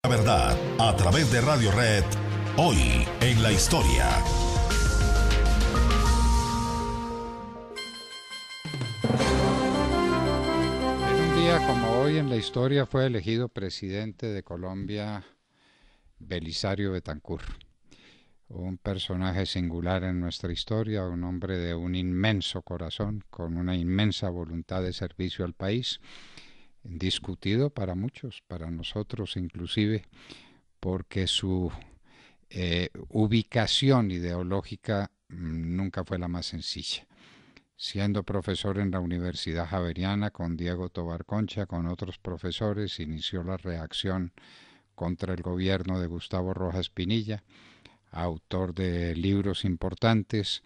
La verdad, a través de Radio Red, hoy en la historia. En un día como hoy en la historia fue elegido presidente de Colombia Belisario Betancur, un personaje singular en nuestra historia, un hombre de un inmenso corazón, con una inmensa voluntad de servicio al país, discutido para muchos, para nosotros inclusive, porque su ubicación ideológica nunca fue la más sencilla. Siendo profesor en la Universidad Javeriana con Diego Tovar Concha, con otros profesores, inició la reacción contra el gobierno de Gustavo Rojas Pinilla, autor de libros importantes,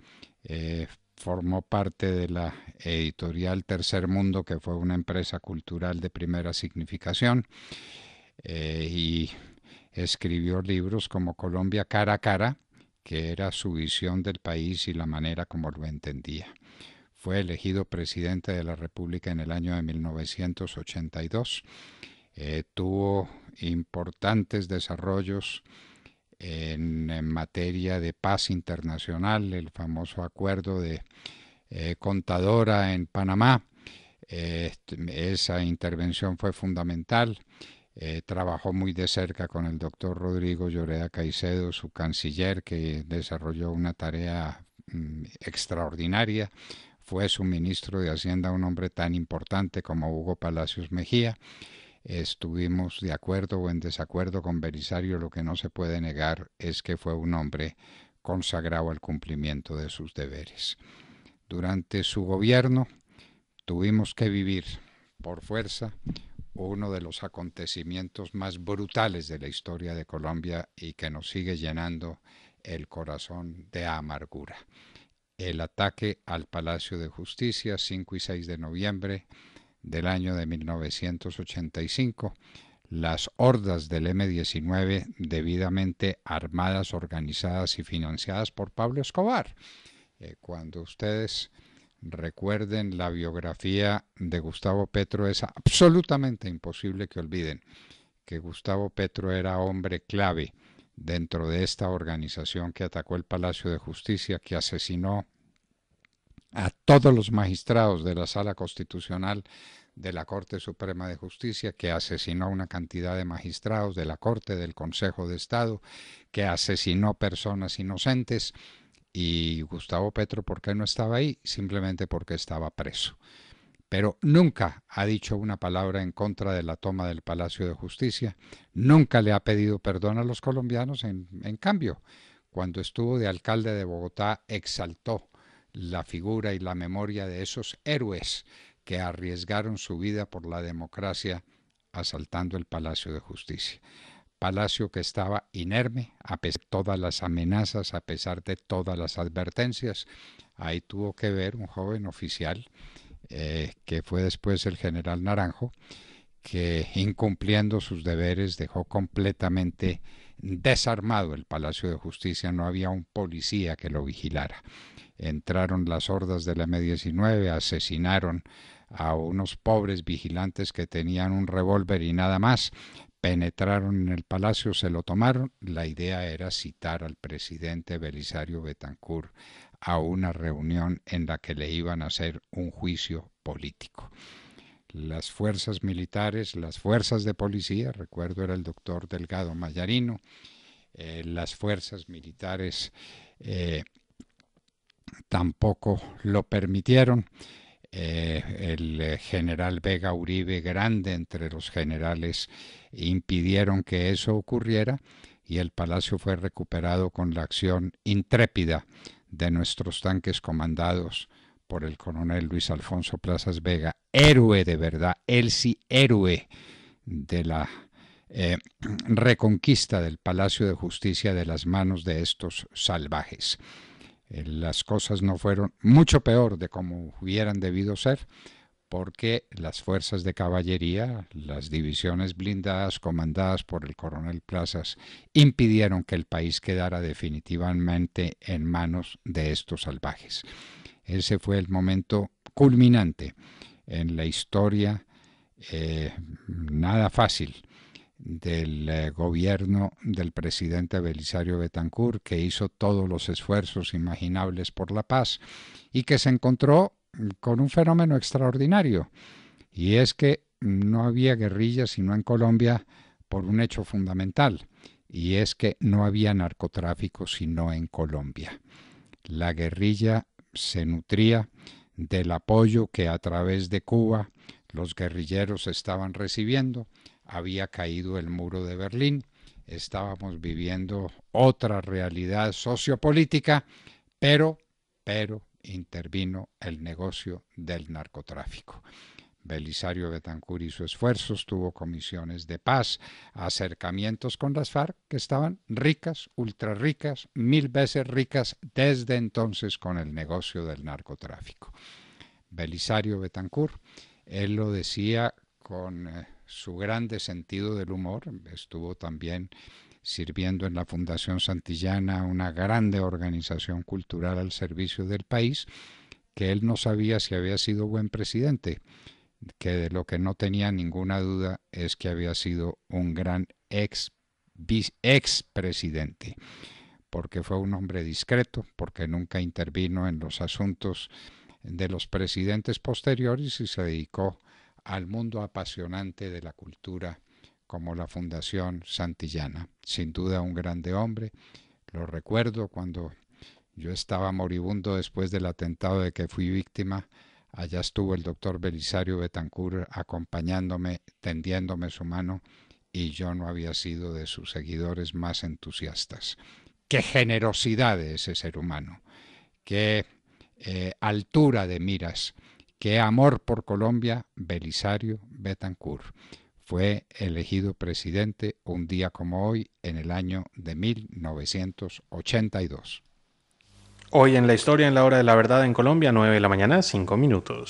formó parte de la editorial Tercer Mundo, que fue una empresa cultural de primera significación, y escribió libros como Colombia cara a cara, que era su visión del país y la manera como lo entendía. Fue elegido presidente de la República en el año de 1982. Tuvo importantes desarrollos en materia de paz internacional, el famoso acuerdo de Contadora en Panamá. Esa intervención fue fundamental. Trabajó muy de cerca con el doctor Rodrigo Lloreda Caicedo, su canciller, que desarrolló una tarea extraordinaria. Fue su ministro de Hacienda un hombre tan importante como Hugo Palacios Mejía. Estuvimos de acuerdo o en desacuerdo con Belisario. Lo que no se puede negar es que fue un hombre consagrado al cumplimiento de sus deberes. Durante su gobierno tuvimos que vivir por fuerza uno de los acontecimientos más brutales de la historia de Colombia y que nos sigue llenando el corazón de amargura. El ataque al Palacio de Justicia, 5 y 6 de noviembre del año de 1985, las hordas del M-19 debidamente armadas, organizadas y financiadas por Pablo Escobar. Cuando ustedes recuerden la biografía de Gustavo Petro, es absolutamente imposible que olviden que Gustavo Petro era hombre clave dentro de esta organización que atacó el Palacio de Justicia, que asesinó a todos los magistrados de la Sala Constitucional de la Corte Suprema de Justicia, que asesinó a una cantidad de magistrados de la Corte, del Consejo de Estado, que asesinó personas inocentes. Y Gustavo Petro, ¿por qué no estaba ahí? Simplemente porque estaba preso. Pero nunca ha dicho una palabra en contra de la toma del Palacio de Justicia, nunca le ha pedido perdón a los colombianos. En cambio, cuando estuvo de alcalde de Bogotá, exaltó la figura y la memoria de esos héroes que arriesgaron su vida por la democracia asaltando el Palacio de Justicia. Palacio que estaba inerme a pesar de todas las amenazas, a pesar de todas las advertencias. Ahí tuvo que ver un joven oficial, que fue después el general Naranjo, que incumpliendo sus deberes dejó completamente desarmado el Palacio de Justicia. No había un policía que lo vigilara. Entraron las hordas de la M-19, asesinaron a unos pobres vigilantes que tenían un revólver y nada más. Penetraron en el palacio, se lo tomaron. La idea era citar al presidente Belisario Betancur a una reunión en la que le iban a hacer un juicio político. Las fuerzas militares, las fuerzas de policía, recuerdo era el doctor Delgado Mayarino, las fuerzas militares tampoco lo permitieron. El general Vega Uribe, grande entre los generales, impidieron que eso ocurriera y el palacio fue recuperado con la acción intrépida de nuestros tanques comandados por el coronel Luis Alfonso Plazas Vega, héroe de verdad, él sí héroe de la reconquista del Palacio de Justicia de las manos de estos salvajes. Las cosas no fueron mucho peor de como hubieran debido ser, porque las fuerzas de caballería, las divisiones blindadas comandadas por el coronel Plazas, impidieron que el país quedara definitivamente en manos de estos salvajes. Ese fue el momento culminante en la historia, nada fácil, del gobierno del presidente Belisario Betancur, que hizo todos los esfuerzos imaginables por la paz y que se encontró con un fenómeno extraordinario, y es que no había guerrilla sino en Colombia por un hecho fundamental, y es que no había narcotráfico sino en Colombia. La guerrilla se nutría del apoyo que a través de Cuba los guerrilleros estaban recibiendo. Había caído el muro de Berlín, estábamos viviendo otra realidad sociopolítica, pero intervino el negocio del narcotráfico. Belisario Betancur hizo esfuerzos, tuvo comisiones de paz, acercamientos con las FARC, que estaban ricas, ultra ricas, 1000 veces ricas desde entonces con el negocio del narcotráfico. Belisario Betancur, él lo decía con su grande sentido del humor, estuvo también sirviendo en la Fundación Santillana, una grande organización cultural al servicio del país, que él no sabía si había sido buen presidente, que de lo que no tenía ninguna duda es que había sido un gran expresidente, porque fue un hombre discreto, porque nunca intervino en los asuntos de los presidentes posteriores y se dedicó al mundo apasionante de la cultura como la Fundación Santillana. Sin duda un grande hombre. Lo recuerdo cuando yo estaba moribundo después del atentado de que fui víctima. Allá estuvo el doctor Belisario Betancur acompañándome, tendiéndome su mano, y yo no había sido de sus seguidores más entusiastas. ¡Qué generosidad de ese ser humano! ¡Qué altura de miras! ¡Qué amor por Colombia! Belisario Betancur fue elegido presidente un día como hoy en el año de 1982. Hoy en la historia, en la hora de la verdad en Colombia, 9 de la mañana, 5 minutos.